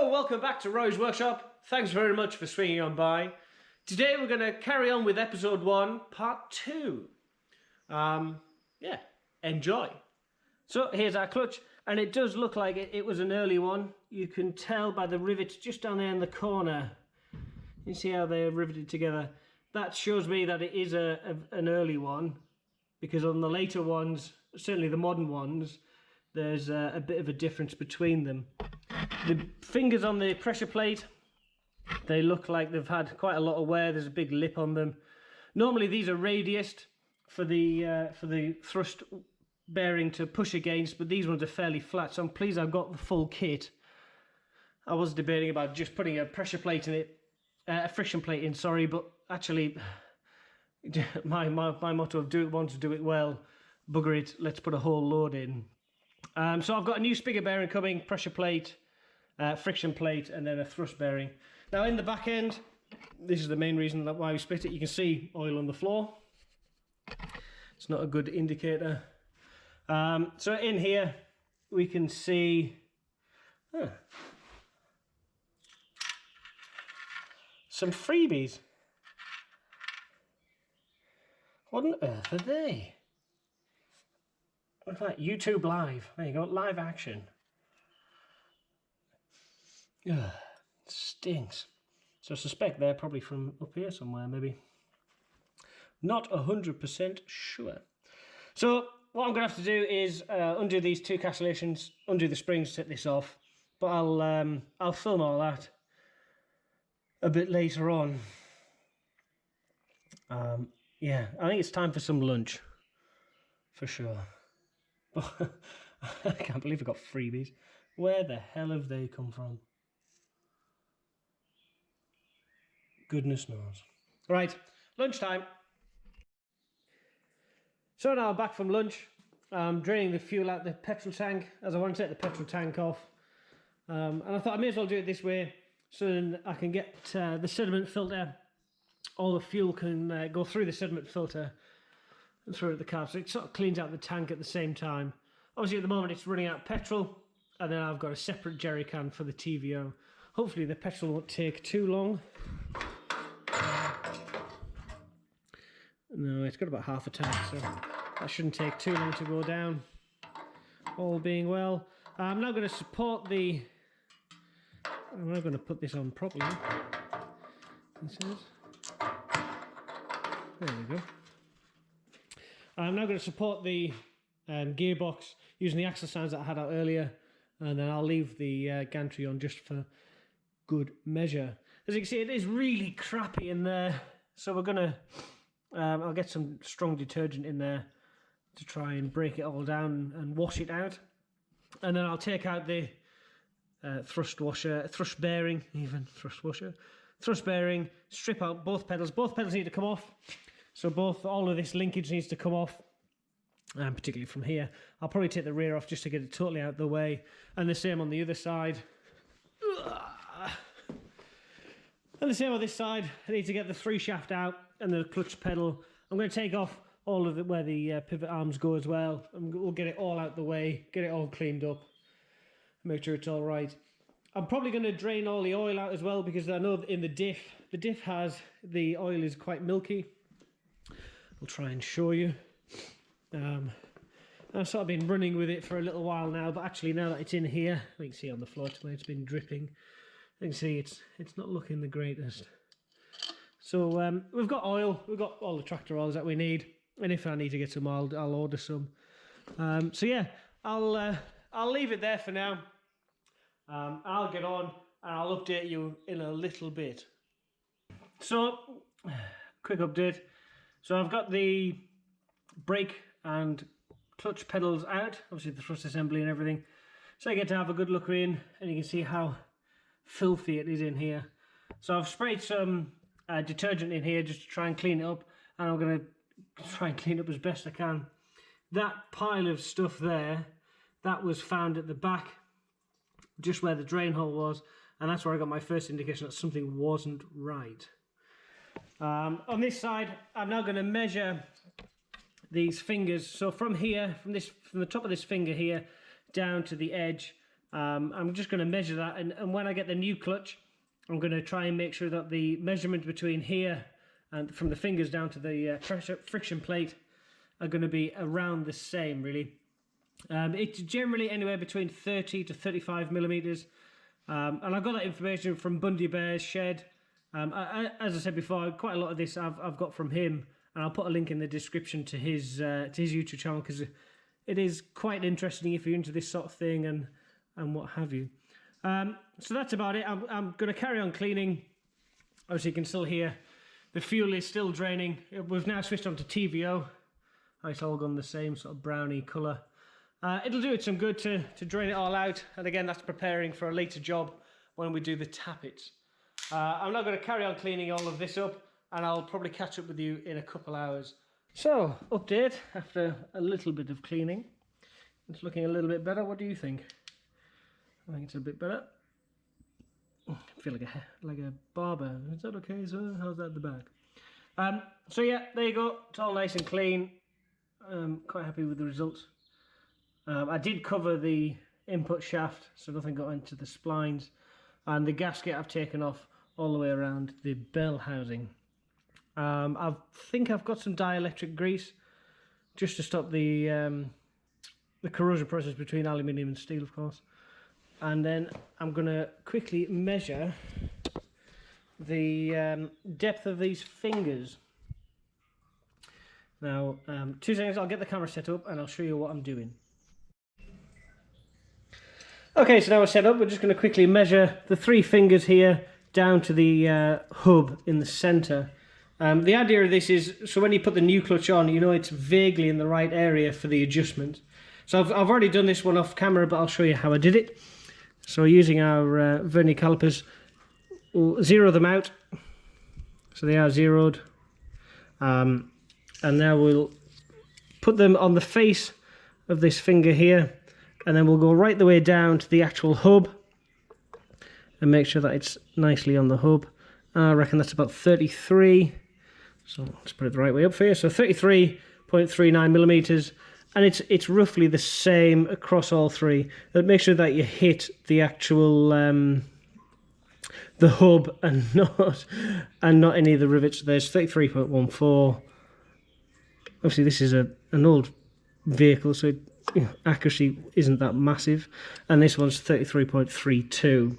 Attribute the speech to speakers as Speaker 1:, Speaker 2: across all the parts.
Speaker 1: Hello, welcome back to Roy's Workshop. Thanks very much for swinging on by. Today we're going to carry on with episode 1, part 2. Yeah, enjoy. So here's our clutch, and it does look like it was an early one. You can tell by the rivets just down there in the corner. You see how they're riveted together. That shows me that it is an early one, because on the later ones, certainly the modern ones, there's a bit of a difference between them. The fingers on the pressure plate, they look like they've had quite a lot of wear. There's a big lip on them. Normally these are radiused for the thrust bearing to push against, but these ones are fairly flat, so I'm pleased I've got the full kit. I was debating about just putting a pressure plate in it, a friction plate in, sorry, but actually my motto of do it once, do it well, bugger it, let's put a whole load in. So I've got a new spigot bearing coming, pressure plate, friction plate, and then a thrust bearing. Now in the back end, this is the main reason why we split it. You can see oil on the floor. It's not a good indicator. So in here we can see some freebies. What on earth are they? What's that? YouTube Live. There you go, live action. Ugh, stinks. So I suspect they're probably from up here somewhere, maybe. Not 100% sure. So what I'm going to have to do is undo these two castellations, undo the springs, set this off. But I'll film all that a bit later on. Yeah, I think it's time for some lunch, for sure. I can't believe I got freebies. Where the hell have they come from? Goodness knows. Right, lunchtime. So now I'm back from lunch. I'm draining the fuel out the petrol tank, as I want to take the petrol tank off. And I thought I may as well do it this way, so then I can get the sediment filter. All the fuel can go through the sediment filter and through the car, so it sort of cleans out the tank at the same time. Obviously at the moment it's running out of petrol, and then I've got a separate jerry can for the TVO. Hopefully the petrol won't take too long. No, it's got about half a tank, so that shouldn't take too long to go down. All being well. I'm now going to support the... I'm now going to put this on properly. It says. There we go. I'm now going to support the gearbox using the axle stands that I had out earlier, and then I'll leave the gantry on just for good measure. As you can see, it is really crappy in there, so we're going to I'll get some strong detergent in there to try and break it all down and wash it out, and then I'll take out the thrust bearing, strip out both pedals. Both pedals need to come off. So all of this linkage needs to come off, particularly from here. I'll probably take the rear off just to get it totally out of the way, and the same on the other side. And the same on this side. I need to get the 3 shaft out and the clutch pedal. I'm going to take off all of where the pivot arms go as well, and we'll get it all out the way, get it all cleaned up, make sure it's all right. I'm probably going to drain all the oil out as well, because I know in the diff the oil is quite milky. I'll try and show you. I've sort of been running with it for a little while now, but actually now that it's in here, you can see on the floor where it's been dripping. You can see it's not looking the greatest. So we've got oil, we've got all the tractor oils that we need, and if I need to get some, I'll order some. So yeah, I'll leave it there for now. I'll get on and I'll update you in a little bit. So, quick update. So I've got the brake and clutch pedals out, obviously the thrust assembly and everything. So I get to have a good look in, and you can see how filthy it is in here. So I've sprayed some detergent in here just to try and clean it up, and I'm going to try and clean it up as best I can. That pile of stuff there, that was found at the back, just where the drain hole was, and that's where I got my first indication that something wasn't right. On this side, I'm now going to measure these fingers. So from here, from the top of this finger here down to the edge, I'm just going to measure that, and when I get the new clutch, I'm going to try and make sure that the measurement between here and from the fingers down to the friction plate are going to be around the same, really. It's generally anywhere between 30 to 35 millimeters, and I got that information from Bundy Bear's shed. As I said before, quite a lot of this I've got from him, and I'll put a link in the description to his YouTube channel, because it is quite interesting if you're into this sort of thing and what have you. So that's about it. I'm going to carry on cleaning. Obviously, you can still hear the fuel is still draining. We've now switched on to TVO. It's all gone the same sort of browny colour. It'll do it some good to drain it all out. And again, that's preparing for a later job when we do the tappets. I'm now going to carry on cleaning all of this up, and I'll probably catch up with you in a couple hours. So, update after a little bit of cleaning. It's looking a little bit better. What do you think? I think it's a bit better. I feel like a barber. Is that okay, sir? How's that at the back? So yeah, there you go. It's all nice and clean. Quite happy with the results. I did cover the input shaft, so nothing got into the splines, and the gasket I've taken off all the way around the bell housing. I think I've got some dielectric grease just to stop the corrosion process between aluminium and steel, of course. And then I'm going to quickly measure the depth of these fingers. Now, 2 seconds, I'll get the camera set up and I'll show you what I'm doing. Okay, so now we're set up. We're just going to quickly measure the 3 fingers here down to the hub in the centre. The idea of this is, so when you put the new clutch on, you know it's vaguely in the right area for the adjustment. So I've already done this one off camera, but I'll show you how I did it. So using our vernier calipers, we'll zero them out. So they are zeroed. And now we'll put them on the face of this finger here, and then we'll go right the way down to the actual hub and make sure that it's nicely on the hub. I reckon that's about 33. So let's put it the right way up for you. So 33.39 millimeters. And it's roughly the same across all 3. But make sure that you hit the actual the hub and not any of the rivets. There's 33.14. Obviously, this is an old vehicle, so accuracy isn't that massive. And this one's 33.32.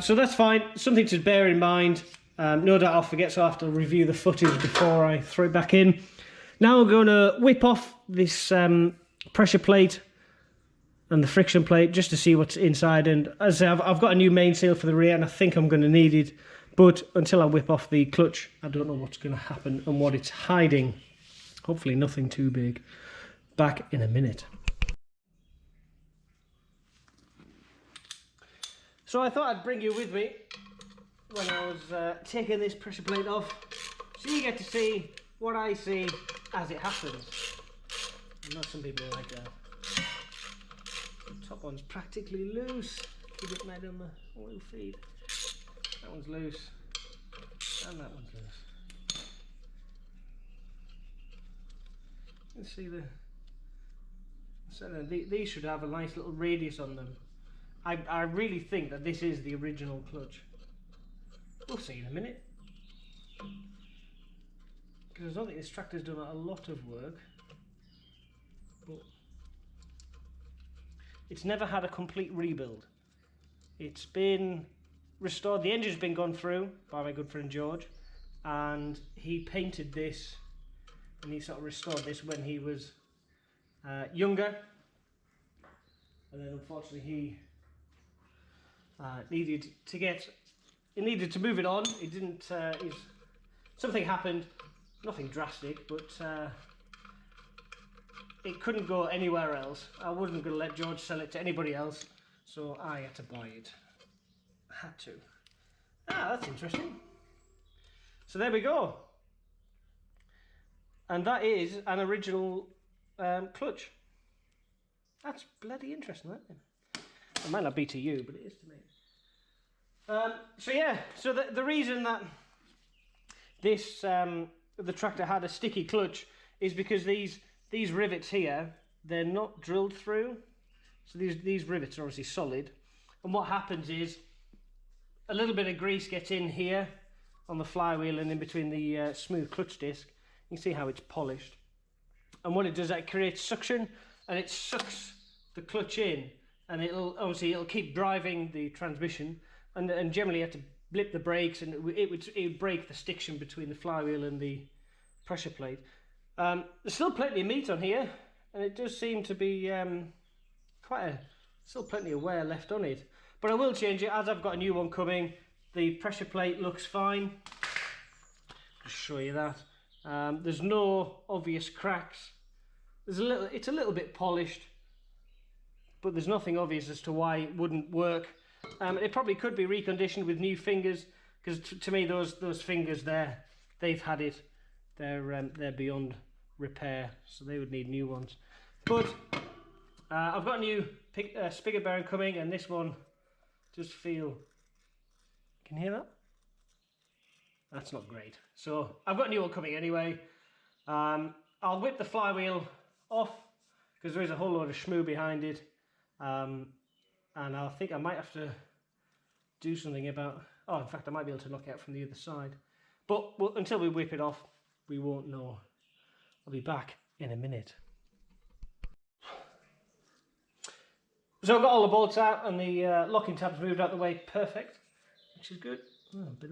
Speaker 1: So that's fine. Something to bear in mind. No doubt I'll forget, so I have to review the footage before I throw it back in. Now we're going to whip off this pressure plate and the friction plate just to see what's inside. And as I say, I've got a new mainsail for the rear, and I think I'm going to need it. But until I whip off the clutch, I don't know what's going to happen and what it's hiding. Hopefully nothing too big. Back in a minute. So I thought I'd bring you with me when I was taking this pressure plate off, so you get to see what I see as it happens. I know some people like that. The top one's practically loose. Keep it made on the oil feed. That one's loose, and that one's loose. You can see these should have a nice little radius on them. I really think that this is the original clutch. We'll see in a minute. Because I don't think this tractor's done a lot of work. But it's never had a complete rebuild. It's been restored. The engine's been gone through by my good friend George. And he painted this. And he sort of restored this when he was younger. And then unfortunately he needed to move it on. It didn't. Something happened, nothing drastic, but it couldn't go anywhere else. I wasn't going to let George sell it to anybody else, so I had to buy it. I had to. That's interesting. So there we go. And that is an original clutch. That's bloody interesting, isn't it? It might not be to you, but it is to me. So yeah, so the reason that this the tractor had a sticky clutch is because these rivets here, they're not drilled through. So these rivets are obviously solid. And what happens is a little bit of grease gets in here on the flywheel and in between the smooth clutch disc. You can see how it's polished. And what it does, it creates suction, and it sucks the clutch in, and it'll keep driving the transmission, and generally you have to blip the brakes, and it would break the stiction between the flywheel and the pressure plate. There's still plenty of meat on here, and it does seem to be still plenty of wear left on it. But I will change it as I've got a new one coming. The pressure plate looks fine. I'll show you that. There's no obvious cracks. It's a little bit polished, but there's nothing obvious as to why it wouldn't work. It probably could be reconditioned with new fingers, because to me those fingers there, they've had it. They're beyond repair, so they would need new ones. But I've got a new spigot bearing coming, and this one does feel. Can you hear that? That's not great. So I've got a new one coming anyway. I'll whip the flywheel off because there is a whole load of shmoo behind it, and I think I might have to do something about. Oh, in fact, I might be able to knock it out from the other side. But until we whip it off, we won't know. I'll be back in a minute. So I've got all the bolts out and the locking tabs moved out the way, perfect, which is good. Oh, a bit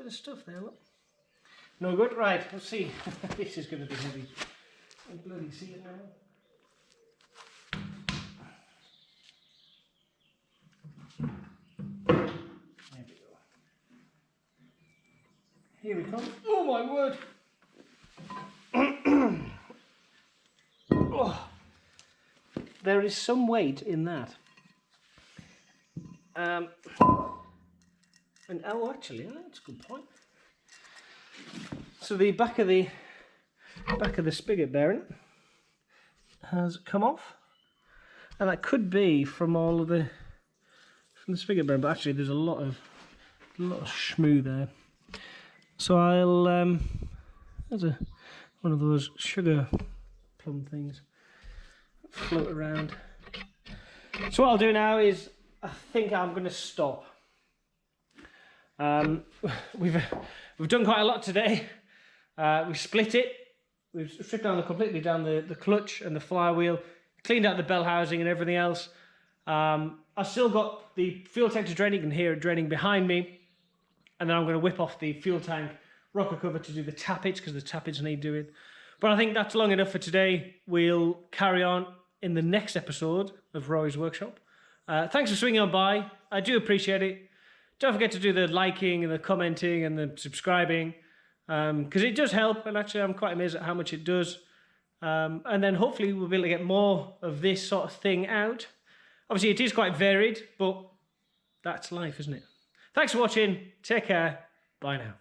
Speaker 1: of stuff there, look. No good, right, let's see. This is going to be heavy. I can bloody see it now. There we go. Here we come. Oh my word! Oh, there is some weight in that. And oh, actually, that's a good point. So the back of the spigot bearing has come off, and that could be from the spigot bearing, but actually there's a lot of shmoo there. So I'll there's one of those sugar plum things float around. So what I'll do now is I think I'm going to stop. We've done quite a lot today. We've split it. We've stripped completely down the clutch and the flywheel, cleaned out the bell housing and everything else. I've still got the fuel tank to drain. You can hear it draining behind me. And then I'm going to whip off the fuel tank rocker cover to do the tappets, because the tappets need doing. But I think that's long enough for today. We'll carry on in the next episode of Rory's Workshop. Thanks for swinging on by. I do appreciate it. Don't forget to do the liking and the commenting and the subscribing, because it does help, and actually I'm quite amazed at how much it does. And then hopefully we'll be able to get more of this sort of thing out. Obviously it is quite varied, but that's life, isn't it? Thanks for watching. Take care. Bye now.